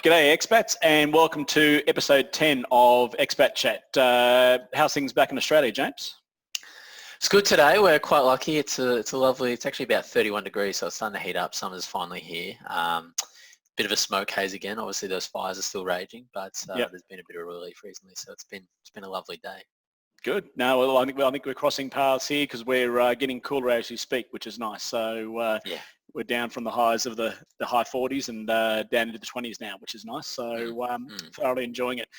G'day expats and welcome to episode 10 of Expat Chat. How's things back in Australia, James? It's good today. We're quite lucky. It's lovely. It's actually about 31 degrees, so it's starting to heat up. Summer's finally here. Bit of a smoke haze again. Obviously, those fires are still raging, but there's been a bit of relief recently, so it's been a lovely day. Good. No, well, I think we're crossing paths here because we're getting cooler as we speak, which is nice. So we're down from the highs of the high 40s and down into the 20s now, which is nice. So thoroughly enjoying it.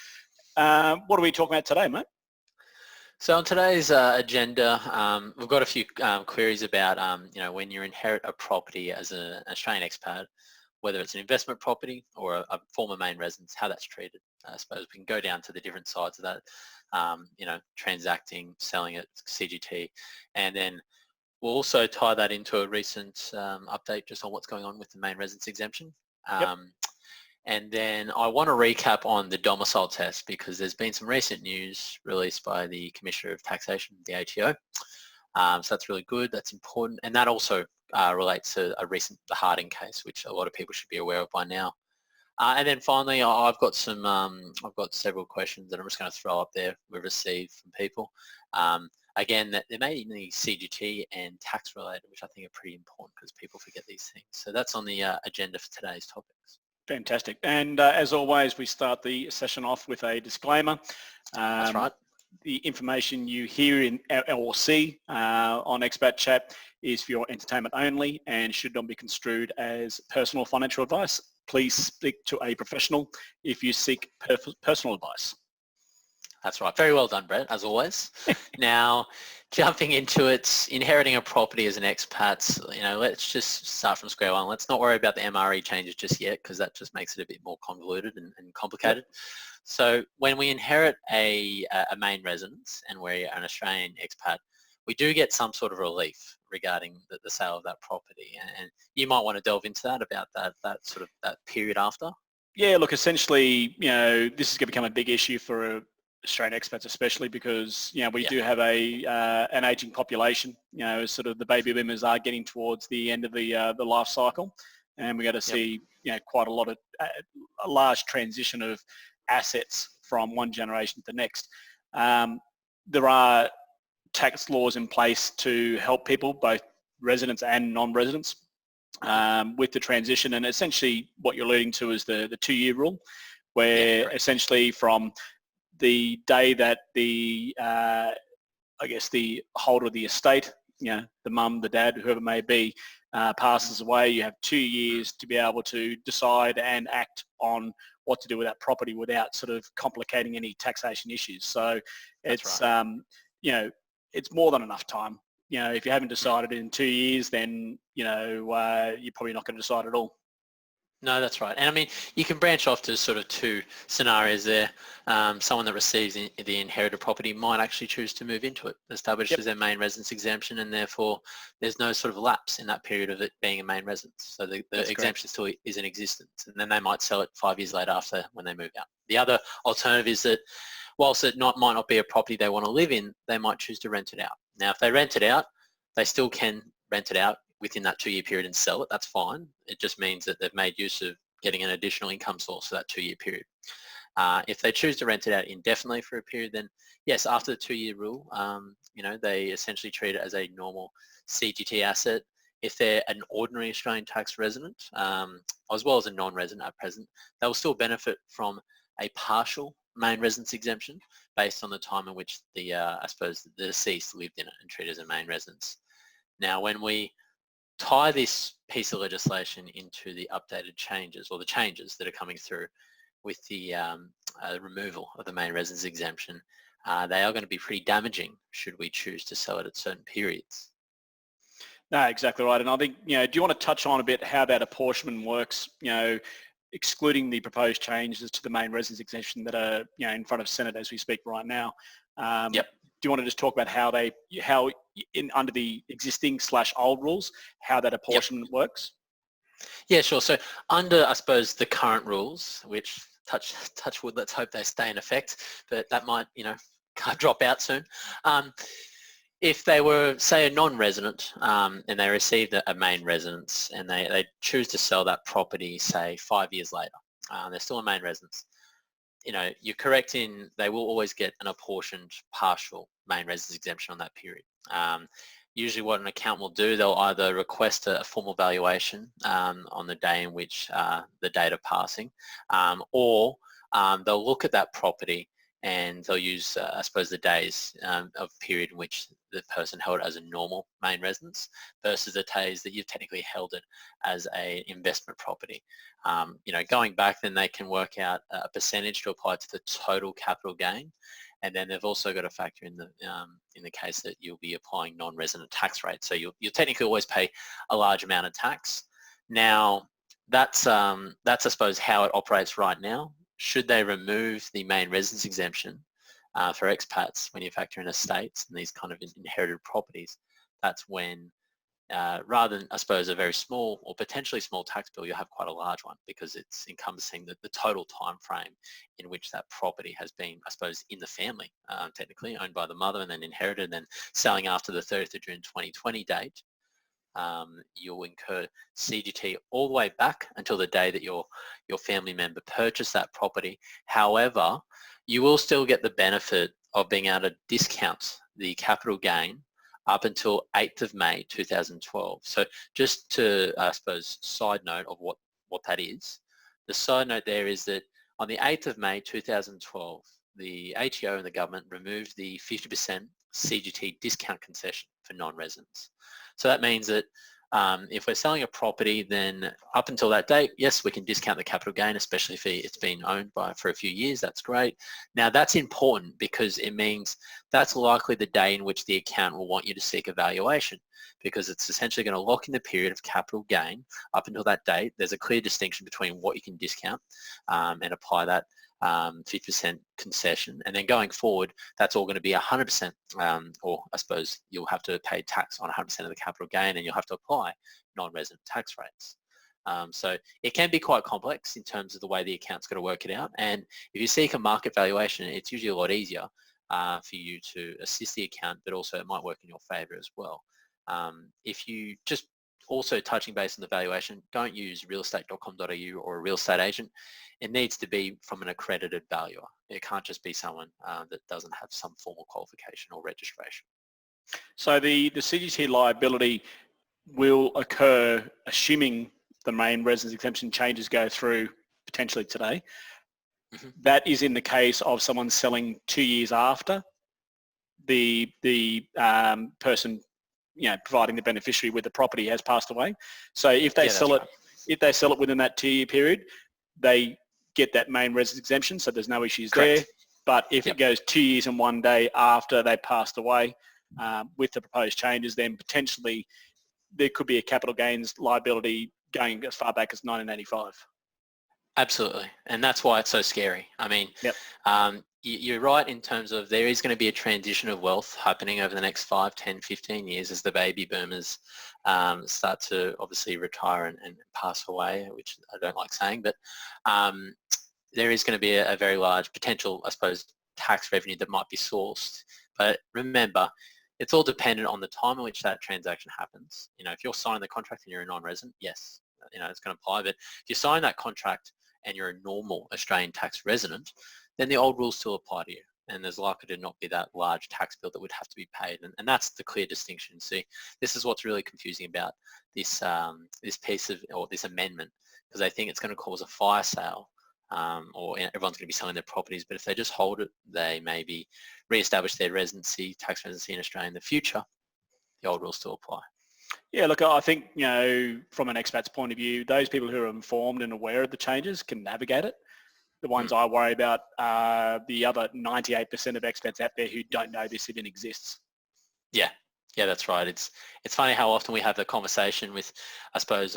What are we talking about today, mate? So on today's agenda, we've got a few queries about, when you inherit a property as an Australian expat, whether it's an investment property or a former main residence, how that's treated. I suppose we can go down to the different sides of that, transacting, selling it, CGT, and then we'll also tie that into a recent update just on what's going on with the main residence exemption. And then I want to recap on the domicile test because there's been some recent news released by the Commissioner of Taxation, the ATO. So that's really good. That's important. And that also relates to the Harding case, which a lot of people should be aware of by now. And then finally, I've got several questions that I'm just going to throw up there we've received from people. Again, there may be CGT and tax related, which I think are pretty important because people forget these things. So that's on the agenda for today's topics. Fantastic. And as always, we start the session off with a disclaimer. That's right. The information you hear or see on Expat Chat is for your entertainment only and should not be construed as personal financial advice. Please speak to a professional if you seek personal advice. That's right. Very well done, Brett, as always. Now, jumping into it, inheriting a property as an expat, let's just start from square one. Let's not worry about the MRE changes just yet because that just makes it a bit more convoluted and complicated. Yep. So when we inherit a main residence and we're an Australian expat, we do get some sort of relief regarding the sale of that property. And you might want to delve into that about that period after. Yeah, look, essentially, this is going to become a big issue for Australian expats, especially because we do have an aging population. Sort of the baby boomers are getting towards the end of the life cycle, and we're going to see quite a large transition of assets from one generation to the next. There are tax laws in place to help people, both residents and non-residents, with the transition. And essentially, what you're alluding to is the 2-year rule, where essentially from the day that the holder of the estate, the mum, the dad, whoever it may be, passes away, you have 2 years to be able to decide and act on what to do with that property without sort of complicating any taxation issues. So it's it's more than enough time. If you haven't decided in 2 years, then you're probably not going to decide at all. No, that's right. And I mean, you can branch off to sort of two scenarios there. Someone that receives the inherited property might actually choose to move into it, establishes their main residence exemption, and therefore there's no sort of lapse in that period of it being a main residence. So the exemption still is in existence, and then they might sell it 5 years later after when they move out. The other alternative is that whilst it might not be a property they want to live in, they might choose to rent it out. Now, if they rent it out, they still can rent it out within that 2-year period and sell it. That's fine. It just means that they've made use of getting an additional income source for that 2-year period. If they choose to rent it out indefinitely for a period, then yes, after the 2-year rule, they essentially treat it as a normal CGT asset. If they're an ordinary Australian tax resident, as well as a non-resident at present, they will still benefit from a partial main residence exemption based on the time in which the deceased lived in it and treated as a main residence. Now, when we tie this piece of legislation into the updated changes or the changes that are coming through with the removal of the main residence exemption, they are going to be pretty damaging should we choose to sell it at certain periods. No, exactly right. And I think, do you want to touch on a bit how that apportionment works, excluding the proposed changes to the main residence exemption that are, in front of Senate as we speak right now? Do you want to just talk about how under the existing / old rules, how that apportionment works? Yeah, sure. So under, I suppose, the current rules, which touch wood, let's hope they stay in effect, but that might, drop out soon. If they were, say, a non-resident and they received a main residence and they choose to sell that property, say, 5 years later, they're still a main residence. You're correct in they will always get an apportioned partial main residence exemption on that period. Usually what an accountant will do, they'll either request a formal valuation on the day in which the date of passing, or they'll look at that property and they'll use, I suppose, the days of period in which the person held it as a normal main residence versus the days that you've technically held it as an investment property. Going back, then they can work out a percentage to apply to the total capital gain, and then they've also got to factor in the case that you'll be applying non-resident tax rates. So you'll technically always pay a large amount of tax. Now, that's I suppose how it operates right now. Should they remove the main residence exemption for expats when you factor in estates and these kind of inherited properties, that's when rather than, I suppose, a very small or potentially small tax bill, you'll have quite a large one because it's encompassing the total time frame in which that property has been, I suppose, in the family, technically owned by the mother and then inherited and then selling after the 30th of June 2020 date. You'll incur CGT all the way back until the day that your family member purchased that property. However, you will still get the benefit of being able to discount the capital gain up until 8th of May 2012. So just to, I suppose, side note of what that is, the side note there is that on the 8th of May 2012, the ATO and the government removed the 50% CGT discount concession for non-residents. So that means that if we're selling a property, then up until that date, yes, we can discount the capital gain, especially if it's been owned for a few years. That's great. Now, that's important because it means that's likely the day in which the accountant will want you to seek a valuation, because it's essentially going to lock in the period of capital gain up until that date. There's a clear distinction between what you can discount and apply that 50% concession, and then going forward that's all going to be 100%, or I suppose you'll have to pay tax on 100% of the capital gain and you'll have to apply non-resident tax rates. So it can be quite complex in terms of the way the account's going to work it out, and if you seek a market valuation, it's usually a lot easier for you to assist the accountant, but also it might work in your favour as well. If you just also touching base on the valuation, don't use realestate.com.au or a real estate agent. It needs to be from an accredited valuer. It can't just be someone that doesn't have some formal qualification or registration. So the CGT liability will occur assuming the main residence exemption changes go through potentially today. Mm-hmm. That is in the case of someone selling 2 years after the person, providing the beneficiary with the property has passed away. So if they sell it, if they sell it within that 2-year period, they get that main residence exemption. So there's no issues there. But if it goes 2 years and 1 day after they passed away with the proposed changes, then potentially there could be a capital gains liability going as far back as 1985. Absolutely, and that's why it's so scary. I mean, you're right in terms of there is going to be a transition of wealth happening over the next 5, 10, 15 years as the baby boomers start to obviously retire and pass away, which I don't like saying, but there is going to be a very large potential, I suppose, tax revenue that might be sourced. But remember, it's all dependent on the time in which that transaction happens. If you're signing the contract and you're a non-resident, yes, it's going to apply. But if you sign that contract and you're a normal Australian tax resident, then the old rules still apply to you. And there's likely to not be that large tax bill that would have to be paid. And that's the clear distinction. See, this is what's really confusing about this this piece of, or this amendment, because they think it's going to cause a fire sale, or everyone's going to be selling their properties. But if they just hold it, they maybe re-establish their residency, tax residency in Australia in the future, the old rules still apply. Yeah, look, I think, from an expat's point of view, those people who are informed and aware of the changes can navigate it. The ones I worry about are the other 98% of expats out there who don't know this even exists. Yeah, that's right. It's funny how often we have the conversation with, I suppose,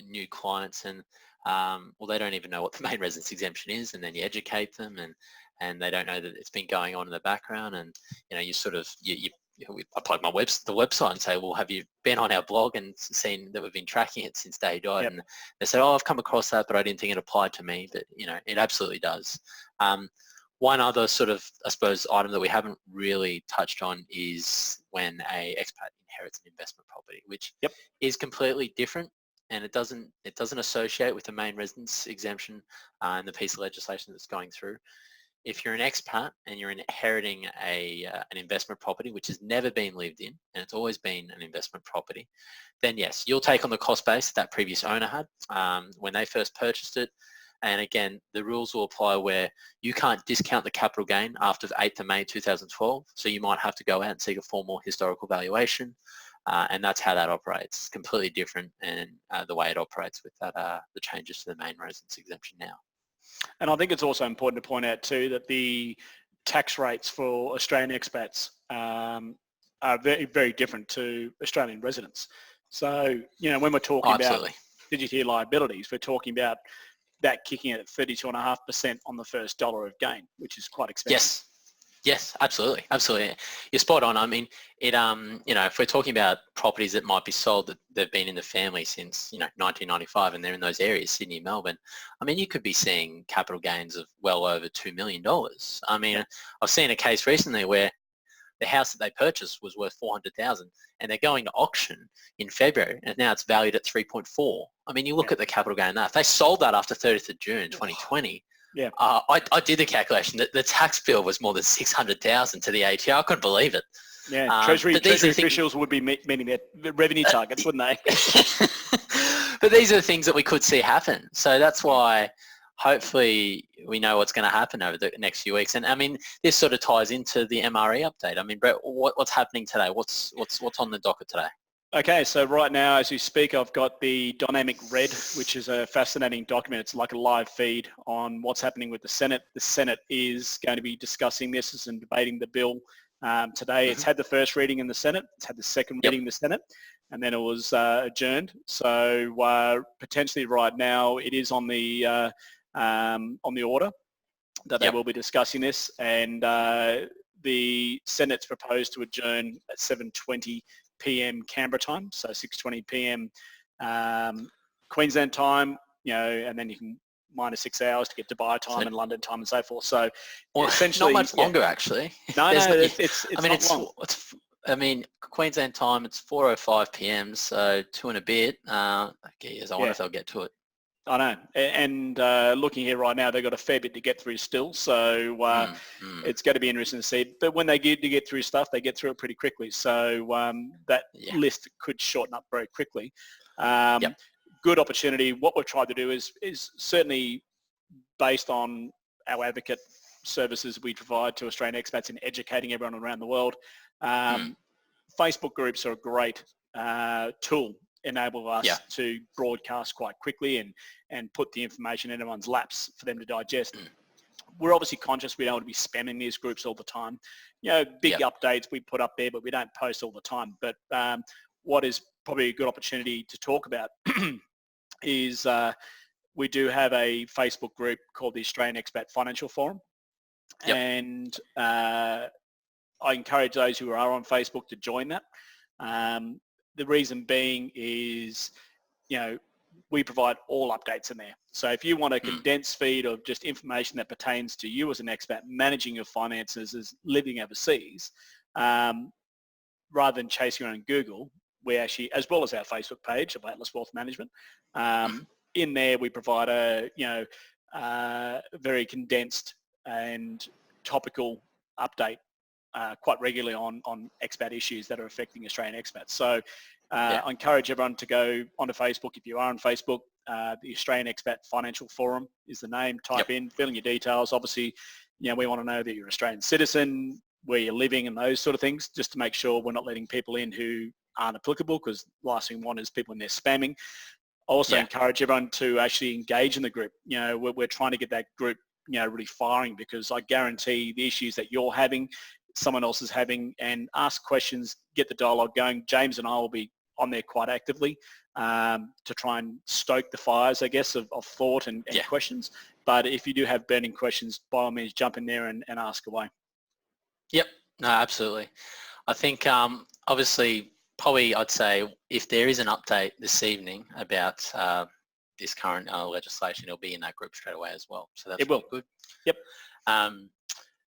new clients, and well, they don't even know what the main residence exemption is, and then you educate them, and they don't know that it's been going on in the background, and you sort of I plug the website and say, well, have you been on our blog and seen that we've been tracking it since day died? Yep. And they say, oh, I've come across that, but I didn't think it applied to me. But it absolutely does. One other sort of, I suppose, item that we haven't really touched on is when a expat inherits an investment property, which is completely different. and it doesn't associate with the main residence exemption and the piece of legislation that's going through. If you're an expat and you're inheriting an investment property which has never been lived in and it's always been an investment property, then yes, you'll take on the cost base that previous owner had when they first purchased it. And again, the rules will apply where you can't discount the capital gain after 8th of May 2012. So you might have to go out and seek a formal historical valuation. And that's how that operates. It's completely different and the way it operates with that, the changes to the main residence exemption now. And I think it's also important to point out too that the tax rates for Australian expats are very, very different to Australian residents. So, when we're talking about digit liabilities, we're talking about that kicking at 32.5% on the first dollar of gain, which is quite expensive. Yes, absolutely. You're spot on. I mean, if we're talking about properties that might be sold that they've been in the family since, 1995 and they're in those areas, Sydney, Melbourne, I mean, you could be seeing capital gains of well over $2 million. I mean, I've seen a case recently where the house that they purchased was worth $400,000 and they're going to auction in February and now it's valued at 3.4. I mean, you look at the capital gain that. If they sold that after 30th of June 2020, I did the calculation that the tax bill was more than $600,000 to the ATO. I couldn't believe it. Yeah, Treasury officials would be meeting their revenue targets, wouldn't they? But these are the things that we could see happen. So that's why hopefully we know what's going to happen over the next few weeks. And I mean, this sort of ties into the MRE update. I mean, Brett, what's happening today? What's on the docket today? Okay, so right now, as you speak, I've got the Dynamic Red, which is a fascinating document. It's like a live feed on what's happening with the Senate. The Senate is going to be discussing this and debating the bill today. It's had the first reading in the Senate. It's had the second reading in the Senate, and then it was adjourned. So potentially right now, it is on the order that they will be discussing this, and the Senate's proposed to adjourn at 7:20 p.m. Canberra time, so 6:20 p.m. Queensland time, and then you can minus 6 hours to get Dubai time and London time and so forth. So essentially, not much longer actually. It's I mean, Queensland time, it's 4:05 p.m. So 2 and a bit. I wonder if they'll get to it. I know, and looking here right now, they've got a fair bit to get through still, so it's going to be interesting to see. But when they get through stuff, they get through it pretty quickly, so that list could shorten up very quickly. Good opportunity. What we've tried to do is certainly based on our advocate services we provide to Australian expats in educating everyone around the world. Facebook groups are a great tool, enable us to broadcast quite quickly and put the information in everyone's laps for them to digest. We're obviously conscious we don't want to be spamming these groups all the time. Big updates we put up there, but we don't post all the time. But what is probably a good opportunity to talk about is we do have a Facebook group called the Australian Expat Financial Forum. And I encourage those who are on Facebook to join that. The reason being is, we provide all updates in there. So if you want a condensed feed of just information that pertains to you as an expat, managing your finances as living overseas, rather than chasing around Google, we actually, as well as our Facebook page of Atlas Wealth Management, in there we provide a very condensed and topical update quite regularly on expat issues that are affecting Australian expats. So I encourage everyone to go onto Facebook. If you are on Facebook, the Australian Expat Financial Forum is the name. Type in, fill in your details. Obviously, we want to know that you're an Australian citizen, where you're living and those sort of things, just to make sure we're not letting people in who aren't applicable, because the last thing we want is people in there spamming. I also encourage everyone to actually engage in the group. We're trying to get that group really firing, because I guarantee the issues that you're having, someone else is having, and ask questions, get the dialogue going. James and I will be on there quite actively to try and stoke the fires, I guess, of thought and questions. But if you do have burning questions, by all means, jump in there and ask away. Yep, no, absolutely. I think obviously, probably I'd say if there is an update this evening about this current legislation, it'll be in that group straight away as well. So that's really good. Yep.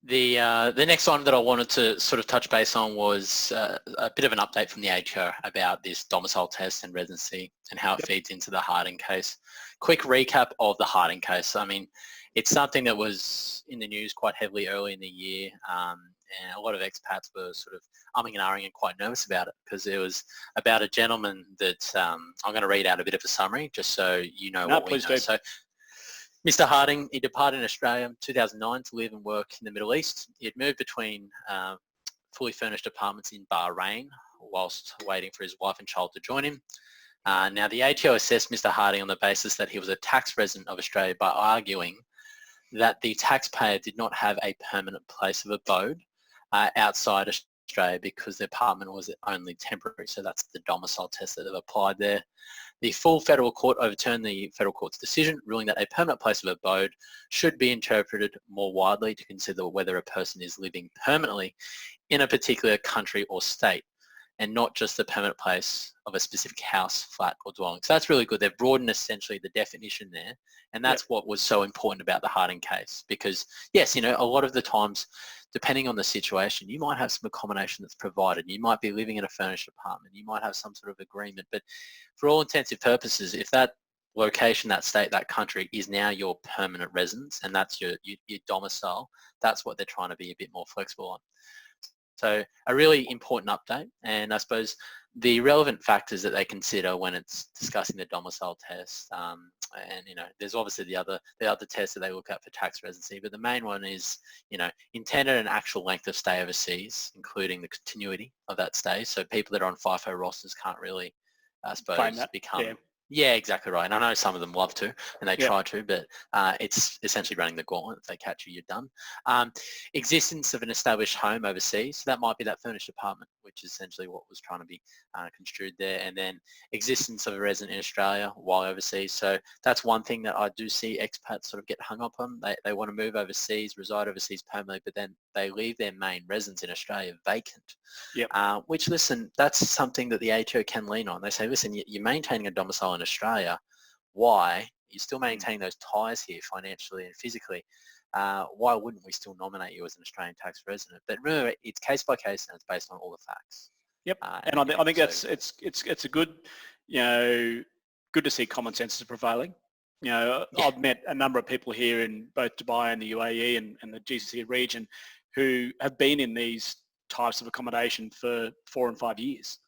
The next one that I wanted to sort of touch base on was a bit of an update from the ATO about this domicile test and residency and how it feeds into the Harding case. Quick recap of the Harding case. I mean, it's something that was in the news quite heavily early in the year, and a lot of expats were sort of umming and ahhing and quite nervous about it because it was about a gentleman that I'm going to read out a bit of a summary just so you know what we know. So, Mr. Harding, he departed in Australia in 2009 to live and work in the Middle East. He had moved between fully furnished apartments in Bahrain whilst waiting for his wife and child to join him. Now, the ATO assessed Mr. Harding on the basis that he was a tax resident of Australia by arguing that the taxpayer did not have a permanent place of abode outside Australia because the apartment was only temporary. So that's the domicile test that they've applied there. The full federal court overturned the federal court's decision, ruling that a permanent place of abode should be interpreted more widely to consider whether a person is living permanently in a particular country or state, and not just the permanent place of a specific house, flat or dwelling. So that's really good. They've broadened essentially the definition there, and that's what was so important about the Harding case because, yes, you know, a lot of the times, depending on the situation, you might have some accommodation that's provided. You might be living in a furnished apartment. You might have some sort of agreement. But for all intensive purposes, if that location, that state, that country is now your permanent residence and that's your domicile, that's what they're trying to be a bit more flexible on. So a really important update, and I suppose the relevant factors that they consider when it's discussing the domicile test, and you know, there's obviously the other tests that they look at for tax residency, but the main one is, you know, intended and actual length of stay overseas, including the continuity of that stay. So people that are on FIFO rosters can't really, I suppose, become. Yeah, exactly right. And I know some of them love to, and they try to, but it's essentially running the gauntlet. If they catch you, you're done. Existence of an established home overseas. So that might be that furnished apartment, which is essentially what was trying to be construed there. And then existence of a resident in Australia while overseas. So that's one thing that I do see expats sort of get hung up on. They want to move overseas, reside overseas permanently, but then they leave their main residence in Australia vacant. Which, listen, that's something that the ATO can lean on. They say, listen, you're maintaining a domicile in Australia. Why? You're still maintaining those ties here financially and physically. Why wouldn't we still nominate you as an Australian tax resident? But remember, it's case by case and it's based on all the facts. And I think that's it's a good, you know, good to see common sense is prevailing. You know, I've met a number of people here in both Dubai and the UAE and the GCC region who have been in these types of accommodation for 4 and 5 years.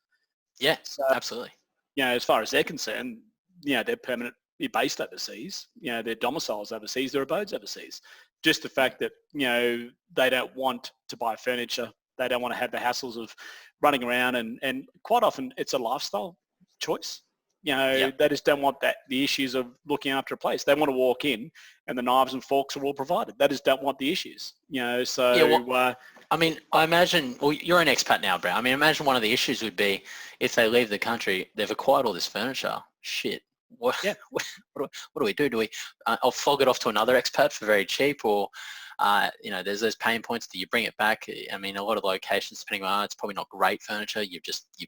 Yeah, so, absolutely. You know, as far as they're concerned, you know, they're permanently based overseas. You know, their domiciles overseas, their abodes overseas. Just the fact that, you know, they don't want to buy furniture. They don't want to have the hassles of running around and quite often it's a lifestyle choice. You know, they just don't want the issues of looking after a place. They want to walk in and the knives and forks are all provided. They just don't want the issues, you know, so... I mean, I imagine, well, you're an expat now, Brad. I mean, imagine one of the issues would be if they leave the country, they've acquired all this furniture. Shit. What do we do? Do we, I'll flog it off to another expat for very cheap, or, you know, there's those pain points. Do you bring it back? I mean, a lot of locations, depending on, it's probably not great furniture. You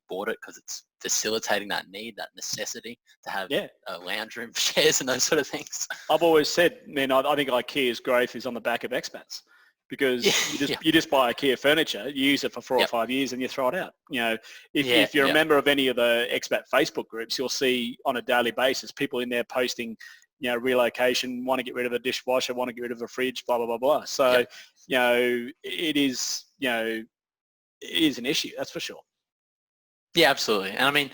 bought it because it's facilitating that need, that necessity to have a lounge room, chairs and those sort of things. I've always said, man, I think IKEA's growth is on the back of expats. Because you just buy IKEA furniture, you use it for 4 or 5 years and you throw it out. You know, if you're a member of any of the expat Facebook groups, you'll see on a daily basis people in there posting, you know, relocation, want to get rid of a dishwasher, want to get rid of a fridge, blah, blah, blah, blah. So, you know, it is an issue, that's for sure. Yeah, absolutely. And I mean,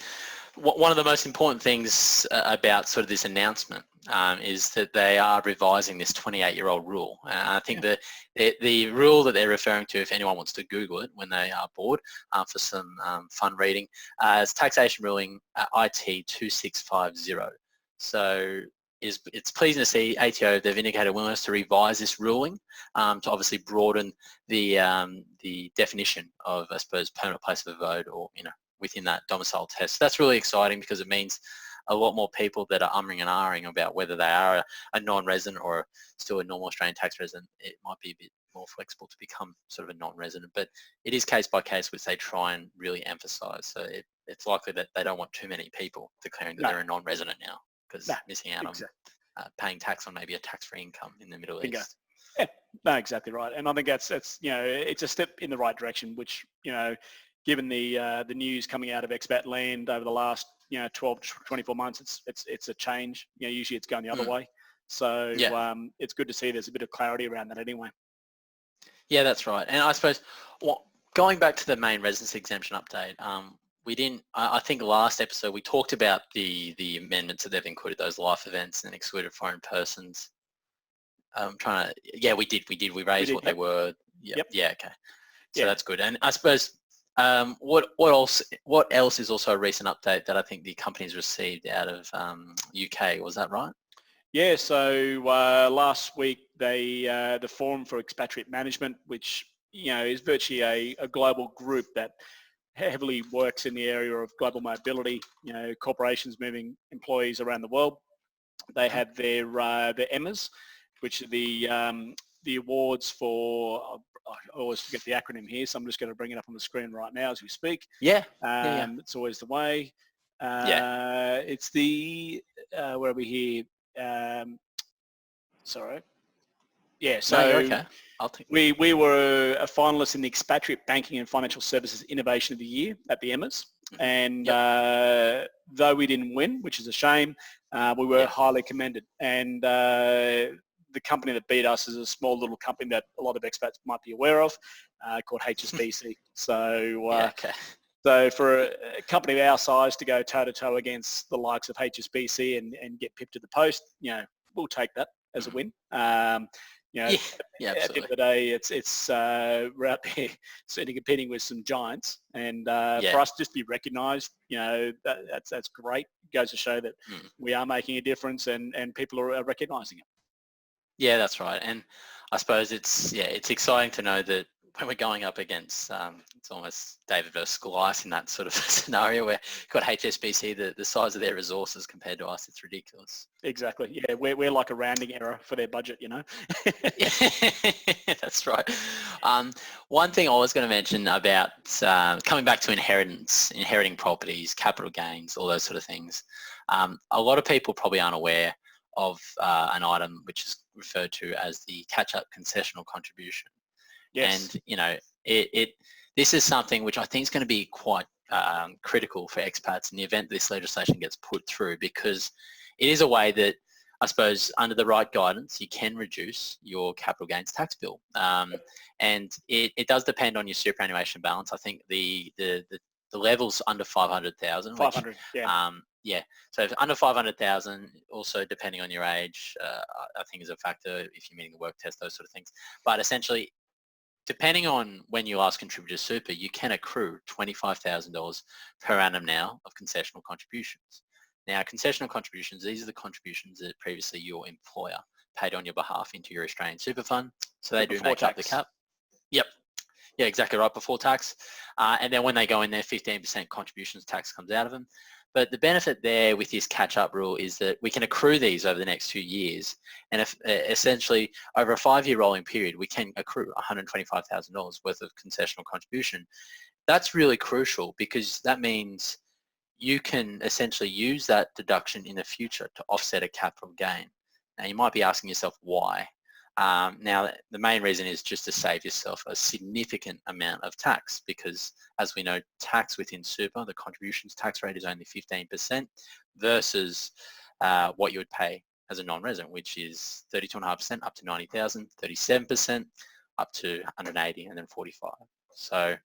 one of the most important things about sort of this announcement is that they are revising this 28-year-old rule. And I think that the rule that they're referring to, if anyone wants to Google it when they are bored for some fun reading, is taxation ruling IT 2650. So it's pleasing to see ATO, they've indicated willingness to revise this ruling to obviously broaden the definition of, I suppose, permanent place of abode, or, you know, within that domicile test. That's really exciting because it means a lot more people that are umming and ahhing about whether they are a non-resident or still a normal Australian tax resident, it might be a bit more flexible to become sort of a non-resident. But it is case by case, which they try and really emphasise. So it's likely that they don't want too many people declaring that they're a non-resident now, because missing out on paying tax on maybe a tax-free income in the Middle East. No, exactly right. And I think that's it's a step in the right direction, which given the news coming out of expat land over the last 12 to 24 months, it's a change. Usually it's going the other way. So Yeah. it's good to see there's a bit of clarity around that anyway. Yeah, that's right. And I suppose going back to the main residence exemption update, we didn't. I think last episode we talked about the amendments that they've included, those life events and excluded foreign persons. I'm trying to. Yeah, we did. We raised what they were. Yep. Yeah. Okay. So that's good. And I suppose what else is also a recent update that I think the company's received out of UK? Was that right? Yeah. So last week the Forum for Expatriate Management, which is virtually a global group that heavily works in the area of global mobility, corporations moving employees around the world. They had their EMAs, which are the awards for, I always forget the acronym here, so I'm just going to bring it up on the screen right now as we speak. Yeah. It's always the way. It's the, where are we here? Sorry. Yeah, so no, you're okay. I'll take we were a finalist in the Expatriate Banking and Financial Services Innovation of the Year at the EMAs. And though we didn't win, which is a shame, we were highly commended. And the company that beat us is a small little company that a lot of expats might be aware of, called HSBC. So, so for a company of our size to go toe-to-toe against the likes of HSBC and get pipped to the post, we'll take that as a win. At the end of the day, it's we're out there certainly competing with some giants, and for us just to be recognised, that's great. It goes to show that we are making a difference, and people are recognising it. Yeah, that's right. And I suppose it's exciting to know that when we're going up against, it's almost David versus Goliath in that sort of scenario where you've got HSBC, the size of their resources compared to us, it's ridiculous. Exactly. Yeah, we're like a rounding error for their budget, That's right. One thing I was going to mention about coming back to inheriting properties, capital gains, all those sort of things. A lot of people probably aren't aware of an item which is referred to as the Ketchup concessional contribution. Yes. And this is something which I think is going to be quite critical for expats in the event this legislation gets put through, because it is a way that I suppose under the right guidance you can reduce your capital gains tax bill, and it does depend on your superannuation balance. I think the levels under 500,000. 500. So if under 500,000, also depending on your age, I think is a factor if you're meeting the work test, those sort of things. But essentially, depending on when you last contributed to super, you can accrue $25,000 per annum now of concessional contributions. Now, concessional contributions, these are the contributions that previously your employer paid on your behalf into your Australian super fund. So they do make up the cap. Yep. Yeah, exactly right, before tax. And then when they go in there, 15% contributions tax comes out of them. But the benefit there with this catch-up rule is that we can accrue these over the next 2 years. And if essentially over a 5-year rolling period, we can accrue $125,000 worth of concessional contribution. That's really crucial because that means you can essentially use that deduction in the future to offset a capital gain. Now, you might be asking yourself why. Now, the main reason is just to save yourself a significant amount of tax because, as we know, tax within super, the contributions tax rate is only 15% versus what you would pay as a non-resident, which is 32.5% up to 90,000, 37% up to 180, and then 45. So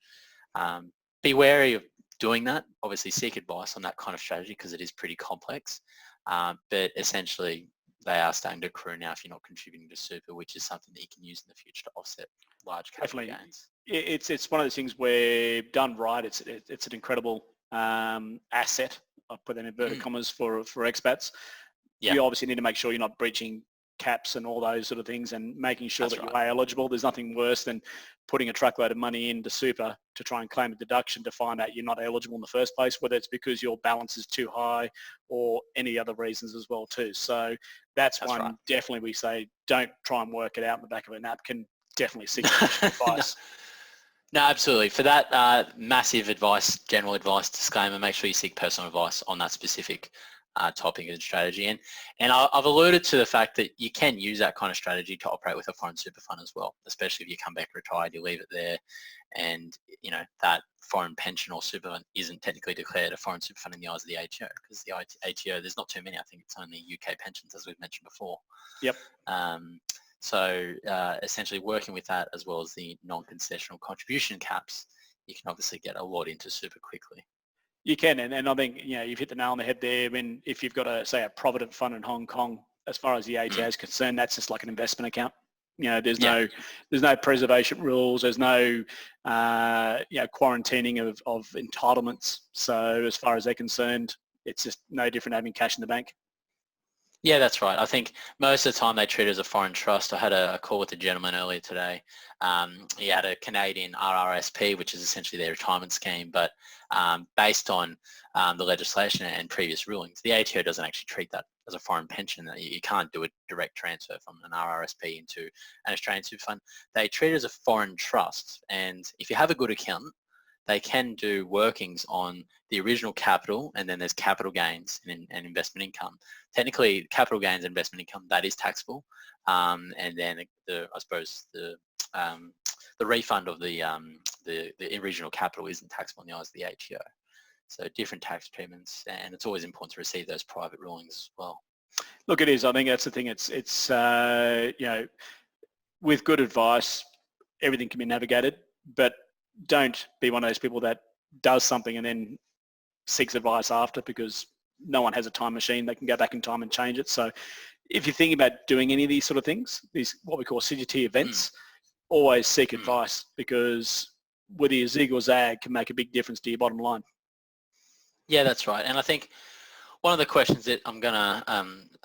be wary of doing that. Obviously, seek advice on that kind of strategy because it is pretty complex. But essentially, they are starting to accrue now if you're not contributing to super, which is something that you can use in the future to offset large capital gains. It's one of those things where done right, it's an incredible asset. I'll put that in inverted commas for expats. Yeah. You obviously need to make sure you're not breaching caps and all those sort of things and making sure that you are eligible. There's nothing worse than putting a truckload of money into super to try and claim a deduction to find out you're not eligible in the first place, whether it's because your balance is too high or any other reasons as well too. So that's one definitely we say don't try and work it out in the back of a napkin. Definitely seek advice. No, absolutely. For that massive advice, general advice disclaimer, make sure you seek personal advice on that specific topic and strategy. And I've alluded to the fact that you can use that kind of strategy to operate with a foreign super fund as well, especially if you come back retired, you leave it there, and that foreign pension or super fund isn't technically declared a foreign super fund in the eyes of the ATO, because the ATO, there's not too many. I think it's only UK pensions, as we've mentioned before. Yep. So essentially working with that, as well as the non-concessional contribution caps, you can obviously get a lot into super quickly. You can, and I think you've hit the nail on the head there. I mean, if you've got a provident fund in Hong Kong, as far as the ATO is concerned, that's just like an investment account. There's no preservation rules. There's no quarantining of entitlements. So as far as they're concerned, it's just no different having cash in the bank. Yeah, that's right. I think most of the time they treat it as a foreign trust. I had a call with a gentleman earlier today. He had a Canadian RRSP, which is essentially their retirement scheme, but based on the legislation and previous rulings, the ATO doesn't actually treat that as a foreign pension. You can't do a direct transfer from an RRSP into an Australian super fund. They treat it as a foreign trust, and if you have a good accountant, they can do workings on the original capital, and then there's capital gains and investment income. Technically, capital gains and investment income, that is taxable, and then I suppose the refund of the original capital isn't taxable in the eyes of the ATO. So different tax treatments, and it's always important to receive those private rulings as well. Look, it is. I think that's the thing. It's with good advice, everything can be navigated, but don't be one of those people that does something and then seeks advice after, because no one has a time machine. They can go back in time and change it. So if you're thinking about doing any of these sort of things, these what we call CGT events, always seek advice, because whether you zig or zag can make a big difference to your bottom line. Yeah, that's right. And I think one of the questions that I'm going to,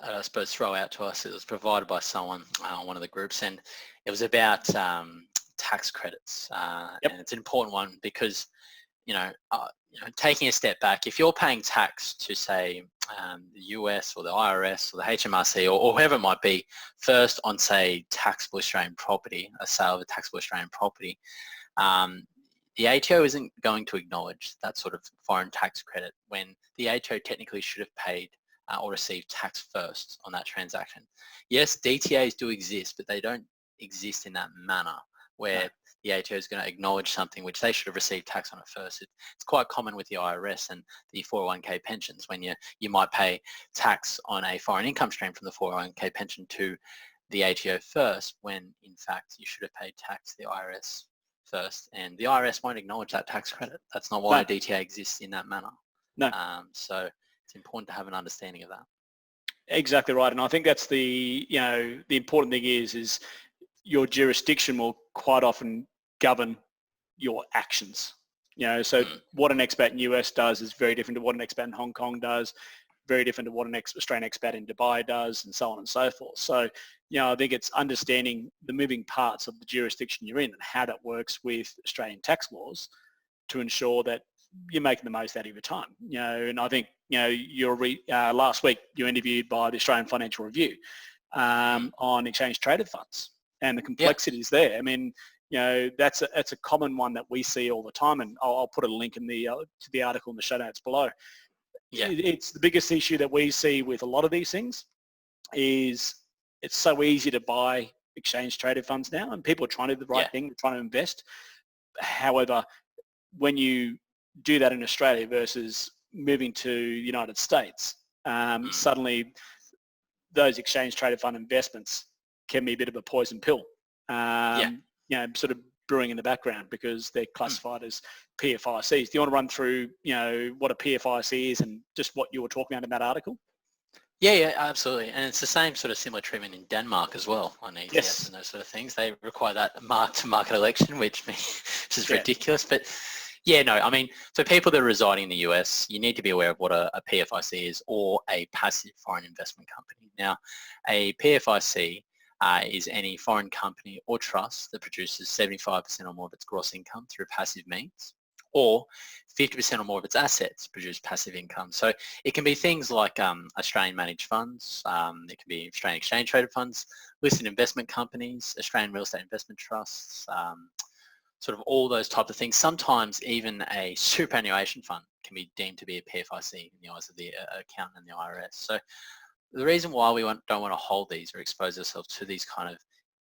I suppose, throw out to us, it was provided by someone on one of the groups, and it was about tax credits. Yep. And it's an important one because, taking a step back, if you're paying tax to, say, the US or the IRS or the HMRC or whoever it might be, first on, say, taxable Australian property, a sale of a taxable Australian property, the ATO isn't going to acknowledge that sort of foreign tax credit when the ATO technically should have paid or received tax first on that transaction. Yes, DTAs do exist, but they don't exist in that manner where the ATO is going to acknowledge something which they should have received tax on it first. It's quite common with the IRS and the 401k pensions when you might pay tax on a foreign income stream from the 401k pension to the ATO first, when in fact you should have paid tax to the IRS first, and the IRS won't acknowledge that tax credit. That's not why a DTA exists in that manner. No. So it's important to have an understanding of that. Exactly right, and I think that's the important thing is your jurisdiction will quite often govern your actions. So what an expat in US does is very different to what an expat in Hong Kong does, very different to what an Australian expat in Dubai does, and so on and so forth. So, I think it's understanding the moving parts of the jurisdiction you're in and how that works with Australian tax laws to ensure that you're making the most out of your time. And I think, last week you were interviewed by the Australian Financial Review on exchange traded funds and the complexities there. I mean, that's a common one that we see all the time, and I'll put a link in to the article in the show notes below. Yeah. It's the biggest issue that we see with a lot of these things is it's so easy to buy exchange traded funds now, and people are trying to do the right thing, they're trying to invest. However, when you do that in Australia versus moving to the United States, suddenly those exchange traded fund investments can be a bit of a poison pill, sort of brewing in the background because they're classified as PFICs. Do you want to run through, what a PFIC is and just what you were talking about in that article? Yeah, absolutely. And it's the same sort of similar treatment in Denmark as well on ETFs and those sort of things. They require that mark-to-market election, which is ridiculous. But I mean, for people that are residing in the US, you need to be aware of what a PFIC is, or a passive foreign investment company. Now, a PFIC is any foreign company or trust that produces 75% or more of its gross income through passive means, or 50% or more of its assets produce passive income. So it can be things like Australian managed funds, it can be Australian exchange traded funds, listed investment companies, Australian real estate investment trusts, sort of all those types of things. Sometimes even a superannuation fund can be deemed to be a PFIC in the eyes of the accountant and the IRS. So the reason why we don't want to hold these or expose ourselves to these kind of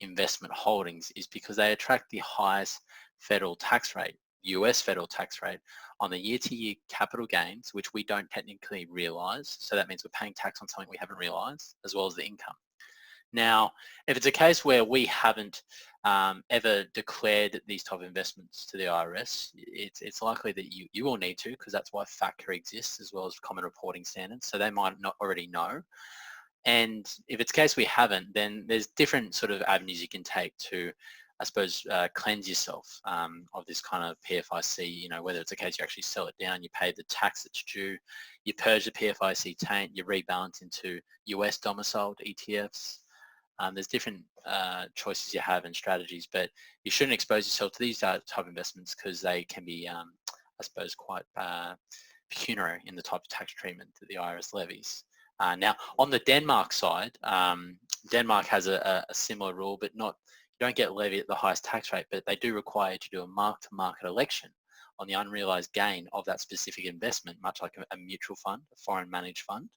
investment holdings is because they attract the highest federal tax rate, US federal tax rate, on the year-to-year capital gains, which we don't technically realize. So that means we're paying tax on something we haven't realized, as well as the income. Now, if it's a case where we haven't ever declared these type of investments to the IRS, it's likely that you will need to, because that's why FATCA exists, as well as common reporting standards. So they might not already know. And if it's a case we haven't, then there's different sort of avenues you can take to, I suppose, cleanse yourself of this kind of PFIC, whether it's a case you actually sell it down, you pay the tax that's due, you purge the PFIC taint, you rebalance into US domiciled ETFs. There's different choices you have and strategies, but you shouldn't expose yourself to these type of investments because they can be, I suppose, quite pecuniary in the type of tax treatment that the IRS levies. Now, on the Denmark side, Denmark has a similar rule, but you don't get levied at the highest tax rate, but they do require you to do a mark-to-market election on the unrealized gain of that specific investment, much like a mutual fund, a foreign managed fund,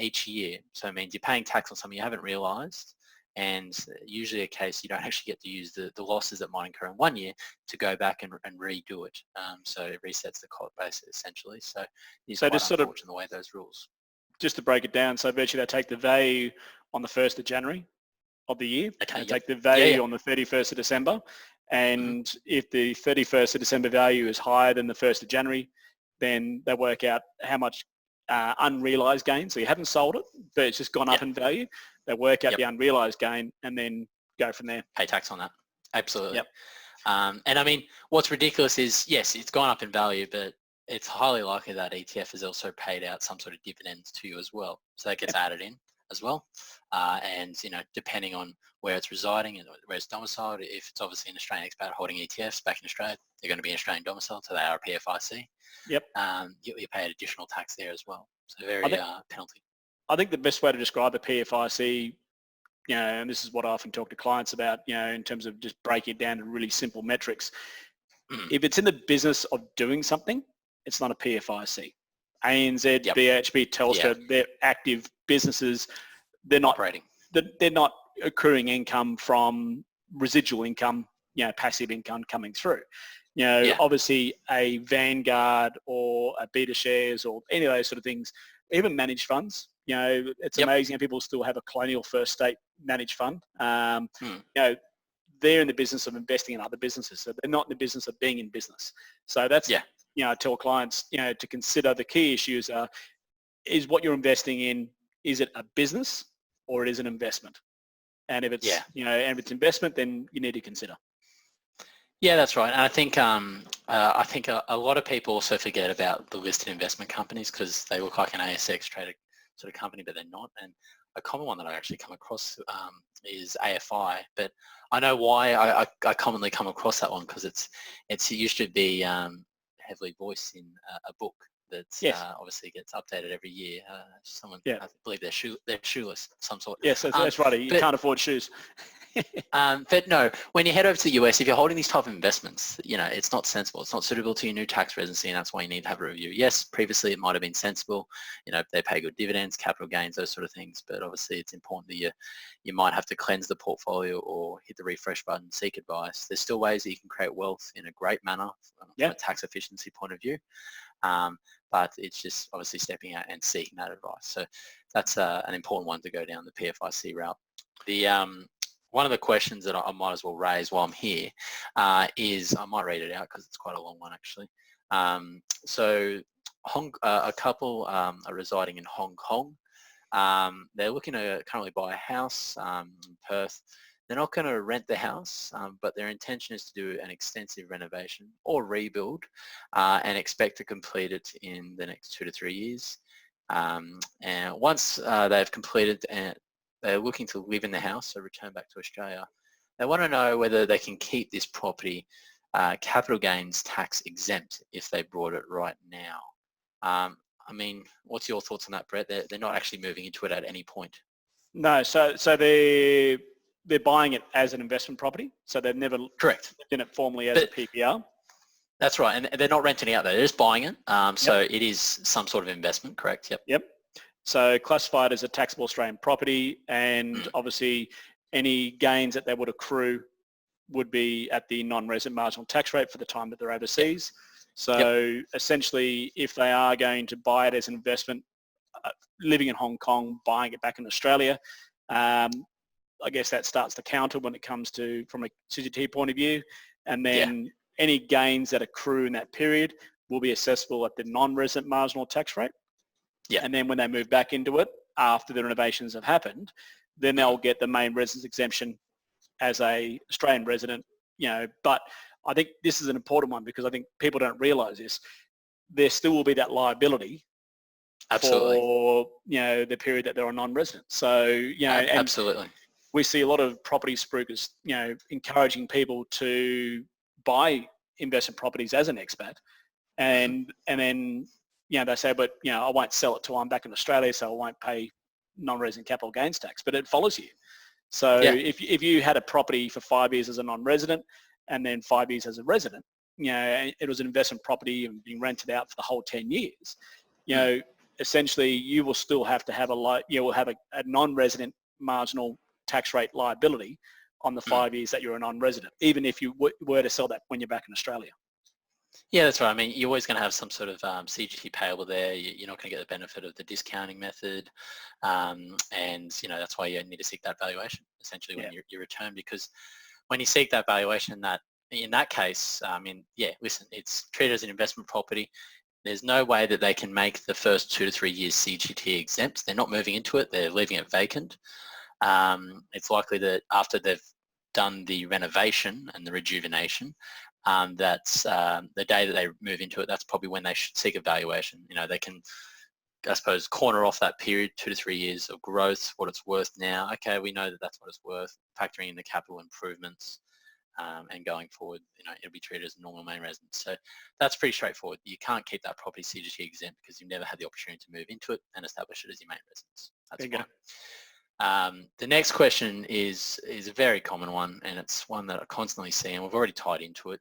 each year. So it means you're paying tax on something you haven't realized, and usually a case you don't actually get to use the losses that might incur in 1 year to go back and redo it. So it resets the cost base essentially. So it's quite unfortunate the way those rules. Just to break it down, so virtually they take the value on the 1st of January of the year, they take the value on the 31st of December, and if the 31st of December value is higher than the 1st of January, then they work out how much unrealized gain. So you haven't sold it, but it's just gone up in value. They work out the unrealized gain and then go from there. Pay tax on that. Absolutely. And I mean, what's ridiculous is, yes, it's gone up in value, but it's highly likely that ETF has also paid out some sort of dividends to you as well. So that gets added in as well. And, depending on where it's residing and where it's domiciled, if it's obviously an Australian expat holding ETFs back in Australia, they're going to be an Australian domicile, so they are a PFIC. You pay additional tax there as well. So very penalty. I think the best way to describe a PFIC, and this is what I often talk to clients about, in terms of just breaking it down to really simple metrics. If it's in the business of doing something, it's not a PFIC. ANZ, BHP, Telstra, they're active businesses. They're not operating. They're not accruing income from residual income, passive income coming through. Obviously a Vanguard or a Beta Shares or any of those sort of things, even managed funds. It's amazing how people still have a Colonial First State managed fund. They're in the business of investing in other businesses, so they're not in the business of being in business. So that's I tell clients, to consider the key issues is what you're investing in, is it a business or it is an investment? And if it's, and if it's investment, then you need to consider. Yeah, that's right. And I think a lot of people also forget about the listed investment companies because they look like an ASX traded sort of company, but they're not. And a common one that I actually come across is AFI, but I know why I commonly come across that one because it used to be heavily voiced in a book that obviously gets updated every year. Someone, I believe they're shoeless of some sort. Yes, that's right. You can't afford shoes. But no, when you head over to the US, if you're holding these type of investments, it's not sensible. It's not suitable to your new tax residency, and that's why you need to have a review. Yes, previously it might have been sensible. They pay good dividends, capital gains, those sort of things. But obviously it's important that you might have to cleanse the portfolio or hit the refresh button, seek advice. There's still ways that you can create wealth in a great manner from a tax efficiency point of view. But it's just obviously stepping out and seeking that advice. So that's an important one to go down the PFIC route. The one of the questions that I might as well raise while I'm here is, I might read it out because it's quite a long one actually. So a couple are residing in Hong Kong. They're looking to currently buy a house in Perth. They're not going to rent the house, but their intention is to do an extensive renovation or rebuild and expect to complete it in the next 2 to 3 years. And once they've completed and they're looking to live in the house, so return back to Australia, they want to know whether they can keep this property capital gains tax exempt if they bought it right now. I mean, what's your thoughts on that, Brett? They're not actually moving into it at any point. No, so they're buying it as an investment property, so they've never lived in it formally as a PPR. That's right, and they're not renting out there, they're just buying it. So Yep. it is some sort of investment, correct? Yep. Yep. So classified as a taxable Australian property, and obviously any gains that they would accrue would be at the non-resident marginal tax rate for the time that they're Yep. overseas. Yep. So essentially, if they are going to buy it as an investment, living in Hong Kong, buying it back in Australia, I guess that starts to counter when it comes to from a CGT point of view. And Yeah. then any gains that accrue in that period will be assessable at the non-resident marginal tax rate. Yeah. And then when they move back into it after the renovations have happened, then they'll get the main residence exemption as a Australian resident, but I think this is an important one because I think people don't realise this. There still will be that liability Absolutely. for, the period that they're a non-resident. So, and Absolutely. we see a lot of property spruikers, encouraging people to buy investment properties as an expat and then, they say, but, I won't sell it till I'm back in Australia, so I won't pay non-resident capital gains tax, but it follows you. So Yeah. if you had a property for 5 years as a non-resident and then 5 years as a resident, it was an investment property and being rented out for the whole 10 years, essentially you will still have to have a non-resident marginal tax rate liability on the 5 years that you're a non-resident, even if you were to sell that when you're back in Australia. Yeah, that's right. I mean, you're always going to have some sort of CGT payable there. You're not going to get the benefit of the discounting method. And, that's why you need to seek that valuation, essentially, when you return. Because when you seek that valuation, in that case, listen, it's treated as an investment property. There's no way that they can make the first 2 to 3 years CGT exempt. They're not moving into it. They're leaving it vacant. It's likely that after they've done the renovation and the rejuvenation, that's the day that they move into it, that's probably when they should seek a valuation. They can, I suppose, corner off that period, 2 to 3 years of growth, what it's worth now. Okay, we know that that's what it's worth, factoring in the capital improvements, and going forward, it'll be treated as a normal main residence. So that's pretty straightforward. You can't keep that property CGT exempt because you've never had the opportunity to move into it and establish it as your main residence. That's There you fine. The next question is a very common one, and it's one that I constantly see, and we've already tied into it.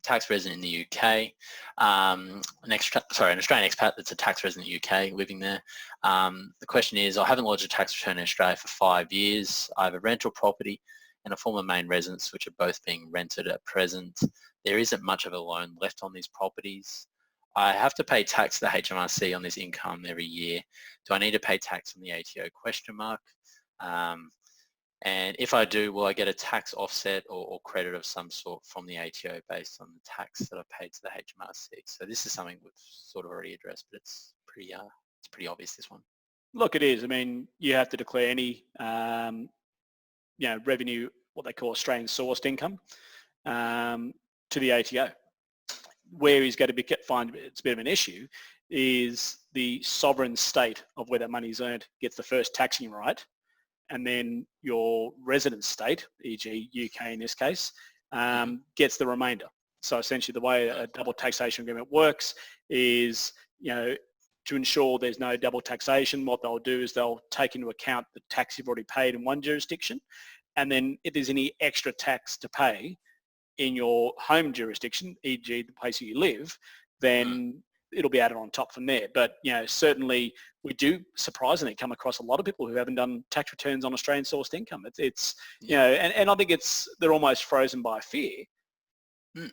Tax resident in the UK, an Australian expat that's a tax resident in the UK living there. The question is, I haven't lodged a tax return in Australia for 5 years. I have a rental property and a former main residence, which are both being rented at present. There isn't much of a loan left on these properties. I have to pay tax to the HMRC on this income every year. Do I need to pay tax on the ATO ? And if I do, will I get a tax offset or credit of some sort from the ATO based on the tax that I paid to the HMRC? So this is something we've sort of already addressed, but it's pretty obvious, this one. Look, it is. I mean, you have to declare any, revenue, what they call Australian sourced income, to the ATO. Where he's going to find it's a bit of an issue is the sovereign state of where that money is earned gets the first taxing right, and then your resident state, e.g. UK in this case, gets the remainder. So essentially the way a double taxation agreement works is, to ensure there's no double taxation, what they'll do is they'll take into account the tax you've already paid in one jurisdiction, and then if there's any extra tax to pay in your home jurisdiction, e.g. the place where you live, then it'll be added on top from there. But, certainly we do surprisingly come across a lot of people who haven't done tax returns on Australian sourced income. It's and I think they're almost frozen by fear.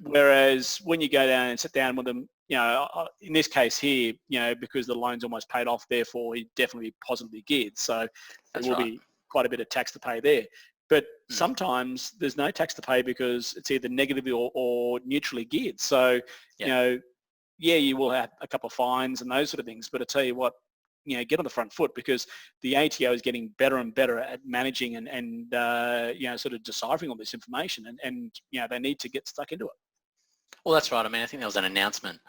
Whereas when you go down and sit down with them, in this case here, because the loan's almost paid off, therefore he'd definitely be positively geared. So there will be quite a bit of tax to pay there. But sometimes there's no tax to pay because it's either negatively or neutrally geared. So, you will have a couple of fines and those sort of things. But I tell you what, get on the front foot because the ATO is getting better and better at managing and sort of deciphering all this information. And they need to get stuck into it. Well, that's right. I mean, I think there was an announcement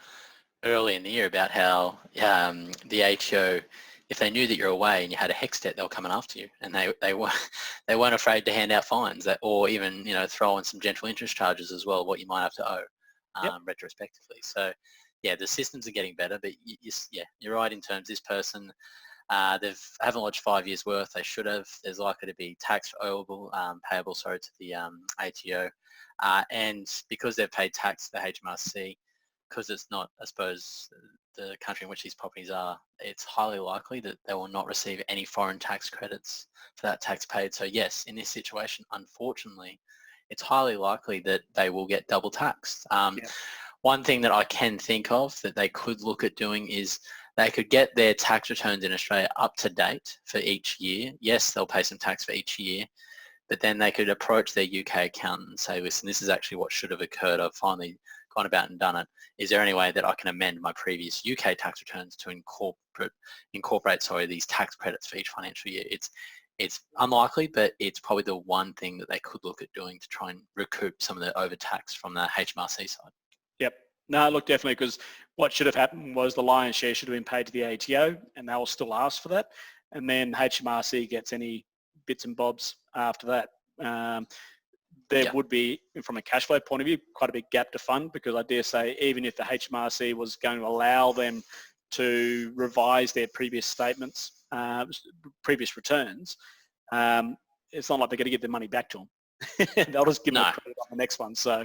early in the year about how the ATO, if they knew that you're away and you had a HEX debt, they were coming after you, and they weren't afraid to hand out fines or even throw in some gentle interest charges as well, what you might have to owe retrospectively. So yeah, the systems are getting better, but you're right in terms this person they haven't lodged 5 years worth. They should have. There's likely to be tax payable to the ATO. and because they've paid tax to the HMRC, because it's not, I suppose, the country in which these properties are, it's highly likely that they will not receive any foreign tax credits for that tax paid. So yes, in this situation, unfortunately, it's highly likely that they will get double taxed. One thing that I can think of that they could look at doing is they could get their tax returns in Australia up to date for each year. Yes, they'll pay some tax for each year, but then they could approach their UK accountant and say, listen, this is actually what should have occurred. I've finally gone about and done it. Is there any way that I can amend my previous UK tax returns to incorporate these tax credits for each financial year? It's unlikely, but it's probably the one thing that they could look at doing to try and recoup some of the overtax from the HMRC side. Yep. No, look, definitely, because what should have happened was the lion's share should have been paid to the ATO, and they will still ask for that. And then HMRC gets any bits and bobs after that. There would be, from a cash flow point of view, quite a big gap to fund, because I dare say even if the HMRC was going to allow them to revise their previous statements, previous returns, it's not like they're going to give their money back to them. They'll just give them credit on the next one. So.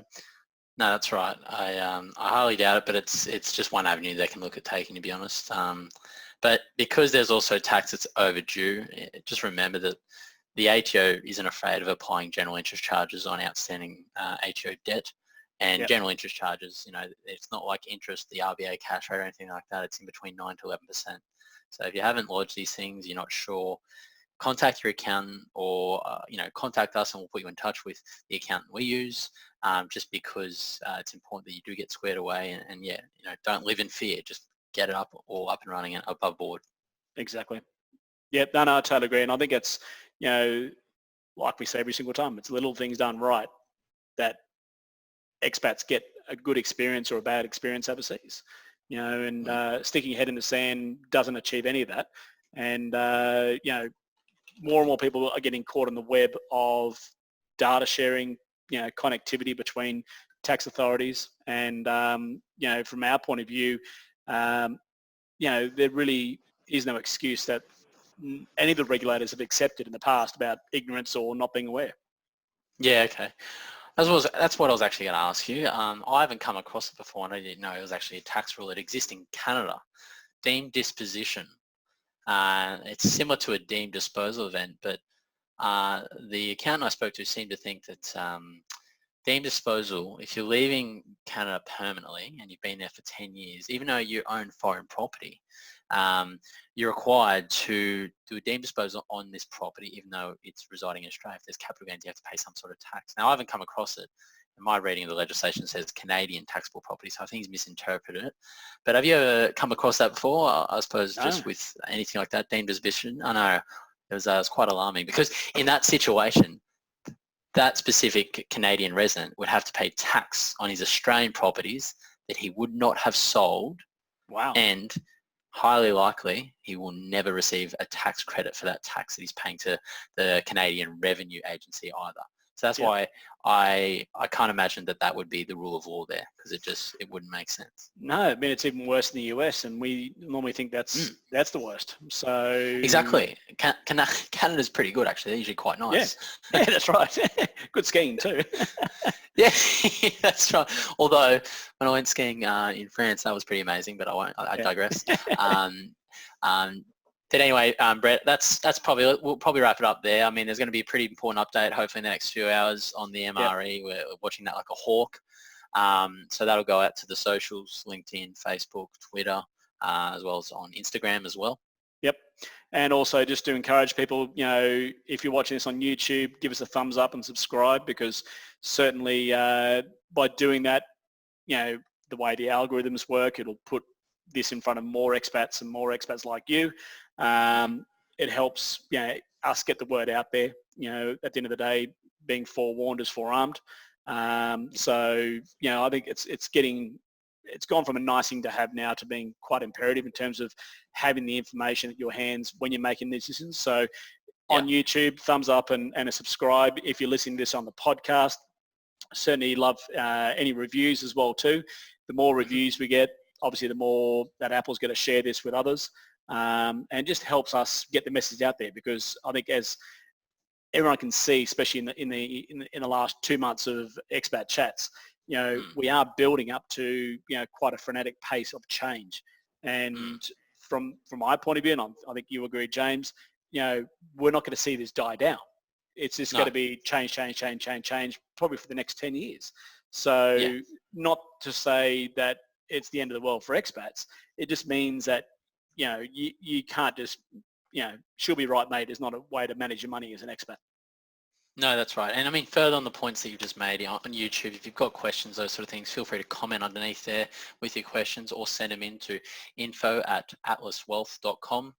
No, that's right. I highly doubt it, but it's just one avenue they can look at taking, to be honest. But because there's also tax that's overdue, just remember that the ATO isn't afraid of applying general interest charges on outstanding ATO debt. And general interest charges, it's not like interest, the RBA cash rate or anything like that. It's in between 9 to 11%. So if you haven't lodged these things, you're not sure, contact your accountant, or contact us and we'll put you in touch with the accountant we use, just because it's important that you do get squared away, and don't live in fear. Just get it up and running and above board. Exactly. Yeah, no, I totally agree. And I think it's, like we say every single time, it's little things done right that expats get a good experience or a bad experience overseas. And sticking your head in the sand doesn't achieve any of that. And, more and more people are getting caught in the web of data sharing, connectivity between tax authorities. And, from our point of view, there really is no excuse that any of the regulators have accepted in the past about ignorance or not being aware. Yeah, okay. That's what I was actually going to ask you. I haven't come across it before, and I didn't know it was actually a tax rule that exists in Canada. Deemed disposition. It's similar to a deemed disposal event, but the accountant I spoke to seemed to think that deemed disposal, if you're leaving Canada permanently and you've been there for 10 years, even though you own foreign property, you're required to do a deemed disposal on this property, even though it's residing in Australia. If there's capital gains, you have to pay some sort of tax. Now, I haven't come across it. My reading of the legislation says Canadian taxable property, so I think he's misinterpreted it. But have you ever come across that before? I suppose just with anything like that, deemed disposition? I know it was quite alarming, because in that situation, that specific Canadian resident would have to pay tax on his Australian properties that he would not have sold. Wow. And highly likely he will never receive a tax credit for that tax that he's paying to the Canadian Revenue Agency either. So that's why I can't imagine that would be the rule of law there, because it wouldn't make sense. No, I mean, it's even worse in the US, and we normally think that's the worst. So exactly, Canada's pretty good actually. They're usually quite nice. Yeah, that's right. Good skiing too. Yeah, that's right. Although when I went skiing in France, that was pretty amazing. But I digress. But anyway, Brett, we'll probably wrap it up there. I mean, there's going to be a pretty important update hopefully in the next few hours on the MRE. We're watching that like a hawk. So that'll go out to the socials, LinkedIn, Facebook, Twitter, as well as on Instagram as well. Yep. And also just to encourage people, if you're watching this on YouTube, give us a thumbs up and subscribe, because certainly by doing that, the way the algorithms work, it'll put this in front of more expats and more expats like you. It helps us get the word out there. At the end of the day, being forewarned is forearmed. So I think it's gone from a nice thing to have now to being quite imperative in terms of having the information at your hands when you're making these decisions. So on YouTube, thumbs up and a subscribe. If you're listening to this on the podcast, certainly love any reviews as well too. The more reviews we get, obviously the more that Apple's going to share this with others, and just helps us get the message out there, because I think as everyone can see, especially in the last 2 months of expat chats, we are building up to quite a frenetic pace of change. And from my point of view, and I think you agree, James, we're not going to see this die down. It's just going to be change, probably for the next 10 years. So not to say that it's the end of the world for expats. It just means that, you can't just, she'll be right, mate, is not a way to manage your money as an expat. No, that's right. And I mean, further on the points that you just made on YouTube, if you've got questions, those sort of things, feel free to comment underneath there with your questions or send them into info@atlaswealth.com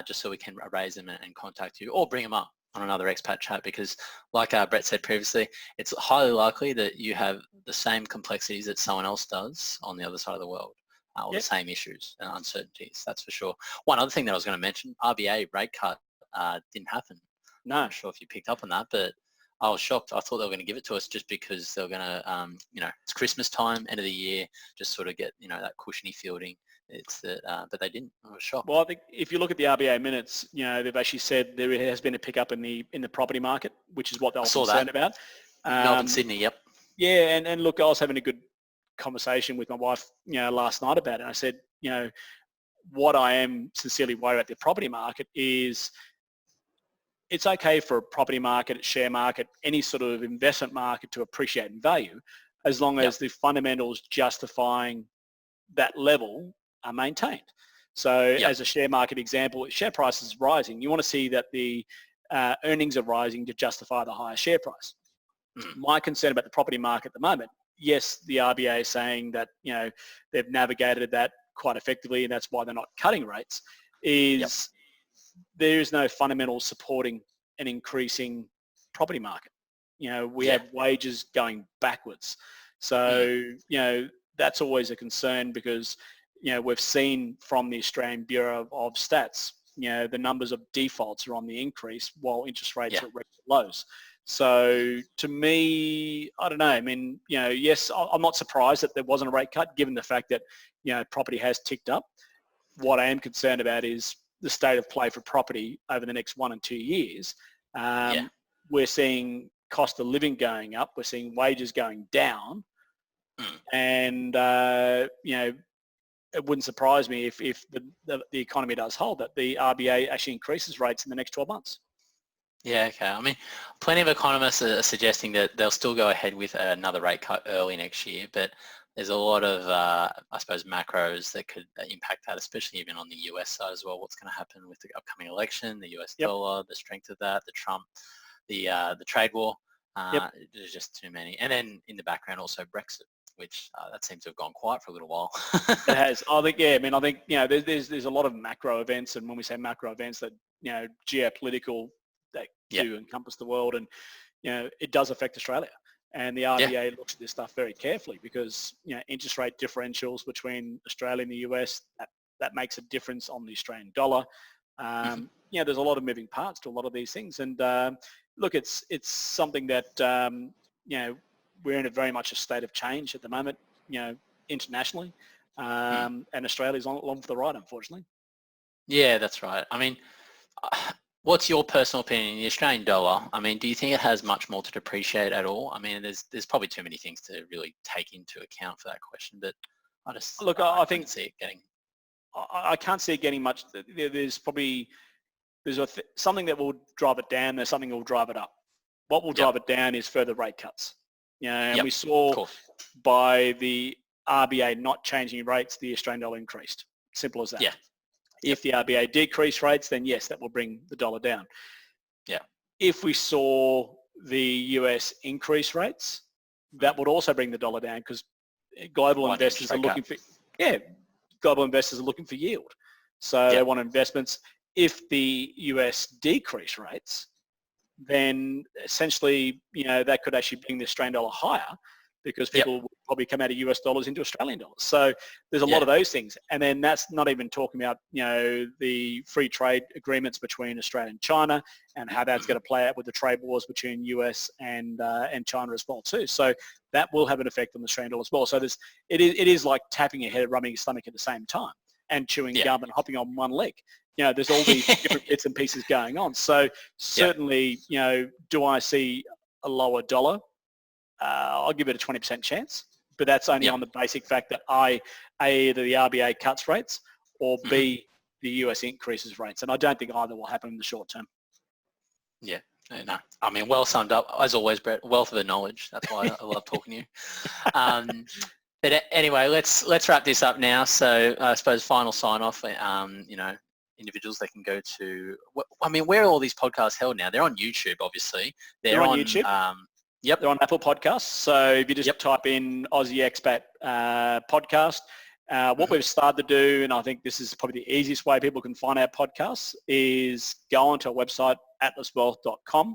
just so we can raise them and contact you, or bring them up on another expat chat, because like Brett said previously, it's highly likely that you have the same complexities that someone else does on the other side of the world, or the same issues and uncertainties, that's for sure. One other thing that I was going to mention, RBA rate cut didn't happen. No, I'm not sure if you picked up on that, but I was shocked. I thought they were going to give it to us just because they were going to, it's Christmas time, end of the year, just sort of get, that cushiony fielding. It's that, but they didn't. I was shocked. Well, I think if you look at the RBA minutes, they've actually said there has been a pickup in the property market, which is what they were concerned about. Melbourne, Sydney, yep. Yeah, and look, I was having a good conversation with my wife, last night about it. And I said, what I am sincerely worried about the property market is, it's okay for a property market, share market, any sort of investment market to appreciate in value, as long as the fundamentals justifying that level are maintained. So as a share market example, share price is rising. You want to see that the earnings are rising to justify the higher share price. My concern about the property market at the moment, yes, the RBA is saying that, they've navigated that quite effectively and that's why they're not cutting rates, is there is no fundamental supporting an increasing property market. We have wages going backwards. So, that's always a concern because, we've seen from the Australian Bureau of Stats, the numbers of defaults are on the increase while interest rates are at record lows. So to me, I don't know. I mean, yes, I'm not surprised that there wasn't a rate cut given the fact that, property has ticked up. What I am concerned about is the state of play for property over the next 1 and 2 years. We're seeing cost of living going up. We're seeing wages going down. And, it wouldn't surprise me if the economy does hold, that the RBA actually increases rates in the next 12 months. Yeah, okay. I mean, plenty of economists are suggesting that they'll still go ahead with another rate cut early next year, but there's a lot of, I suppose, macros that could impact that, especially even on the US side as well. What's going to happen with the upcoming election, the US dollar, the strength of that, the Trump, the trade war. There's just too many. And then in the background also Brexit, which that seems to have gone quiet for a little while. It has. I think, there's a lot of macro events, and when we say macro events, that, geopolitical, that do encompass the world, and, it does affect Australia. And the RBA looks at this stuff very carefully because, interest rate differentials between Australia and the US, that makes a difference on the Australian dollar. There's a lot of moving parts to a lot of these things. And look, it's something that, we're in a very much a state of change at the moment, internationally. And Australia's along for the ride, unfortunately. Yeah, that's right. I mean, what's your personal opinion? The Australian dollar, I mean, do you think it has much more to depreciate at all? I mean, there's probably too many things to really take into account for that question, but I just look. I think see it getting. I can't see it getting much. There's probably something that will drive it down. There's something that will drive it up. What will drive it down is further rate cuts. And we saw by the RBA not changing rates, the Australian dollar increased. Simple as that. If the RBA decreased rates, then yes, that will bring the dollar down. If we saw the US increase rates, that would also bring the dollar down because global investors are looking for global investors are looking for yield. So they want investments. If the US decrease rates, then essentially, that could actually bring the Australian dollar higher because people will probably come out of US dollars into Australian dollars. So there's a lot of those things. And then that's not even talking about, the free trade agreements between Australia and China and how that's going to play out with the trade wars between US and China as well too. So that will have an effect on the Australian dollar as well. So it is like tapping your head and rubbing your stomach at the same time and chewing gum and hopping on one leg. there's all these different bits and pieces going on. So certainly, do I see a lower dollar? I'll give it a 20% chance, but that's only on the basic fact that either the RBA cuts rates or B, the US increases rates. And I don't think either will happen in the short term. Yeah. No, I mean, well summed up. As always, Brett, wealth of the knowledge. That's why I love talking to you. But anyway, let's wrap this up now. So I suppose final sign off, individuals they can go to, I mean, where are all these podcasts held now? They're on YouTube, obviously. They're on YouTube. They're on Apple Podcasts. So if you just type in Aussie Expat podcast, what we've started to do, and I think this is probably the easiest way people can find our podcasts, is go onto our website, atlaswealth.com,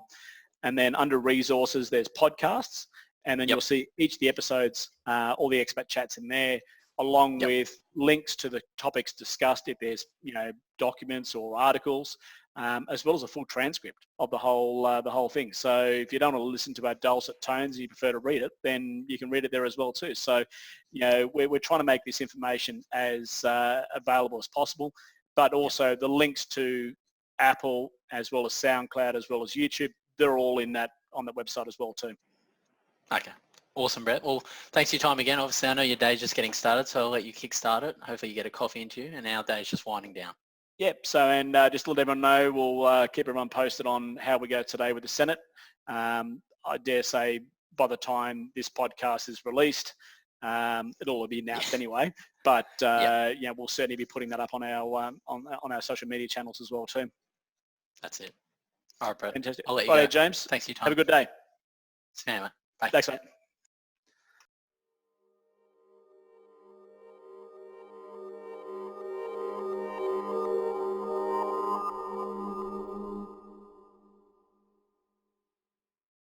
and then under resources, there's podcasts, and then you'll see each of the episodes, all the expat chats in there, along with links to the topics discussed, if there's, documents or articles, as well as a full transcript of the whole thing. So if you don't want to listen to our dulcet tones and you prefer to read it, then you can read it there as well too. So, we're trying to make this information as available as possible, but also the links to Apple as well as SoundCloud as well as YouTube, they're all on that website as well too. Okay. Awesome, Brett. Well, thanks for your time again. Obviously, I know your day's just getting started, so I'll let you kickstart it. Hopefully you get a coffee into you, and our day's just winding down. Yep. So, and just to let everyone know, we'll keep everyone posted on how we go today with the Senate. I dare say by the time this podcast is released, it'll all be announced anyway. But we'll certainly be putting that up on our social media channels as well too. That's it. All right, Brett. Fantastic. I'll let you All go. right, James. Thanks for your time. Have a good day. See you, mate. Bye. Thanks, mate.